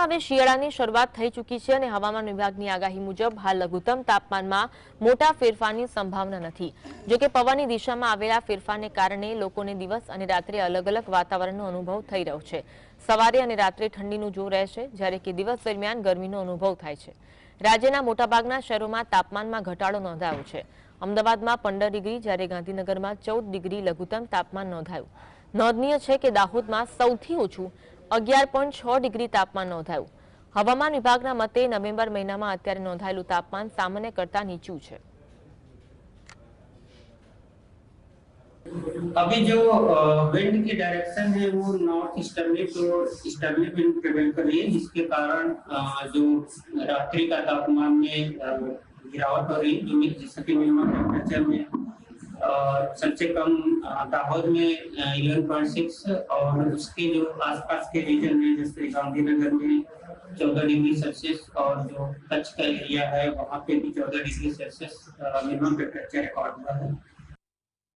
રાજ્યમાં હવે શિયાળાની શરૂઆત થઈ ચૂકી છે અને હવામાન વિભાગની આગાહી મુજબ હાલ લઘુત્તમ તાપમાનમાં મોટા ફેરફારની સંભાવના નથી। જો કે પવનની દિશામાં આવેલા ફેરફારને કારણે લોકોને દિવસ અને રાત્રે અલગ અલગ વાતાવરણનો અનુભવ થઈ રહ્યો છે। સવારે અને રાત્રે ઠંડીનું જોર રહેશે, જ્યારે કે દિવસ દરમિયાન ગરમીનો અનુભવ થાય છે। રાજ્યના મોટાભાગના શહેરોમાં તાપમાનમાં ઘટાડો નોંધાયો છે। અમદાવાદમાં 15 ડિગ્રી, જ્યારે ગાંધીનગરમાં 14 ડિગ્રી લઘુત્તમ તાપમાન નોંધાયું। નોંધનીય છે કે દાહોદમાં સૌથી ઓછું 11.6 ડિગ્રી તાપમાન નોંધાયું। હવામાન વિભાગના મતે નવેમ્બર મહિનામાં અત્યારે નોંધાયેલું તાપમાન સામાન્ય કરતાં નીચું છે। अभी जो विंड की डायरेक्शन है वो north easterly to easterly wind prevail कर रही है, जिसके कारण जो रात्रि का तापमान में गिरावट हो रही है, जैसे कि मिनिमम टेम्परेचर में सबसे कम दाहोद में 11.6 और उसके जो आसपास के रीजन है जैसे गांधीनगर में 14 डिग्री सेल्सियस और जो कच्छ का एरिया है वहाँ पे भी 14 degree Celsius minimum temperature record हुआ है।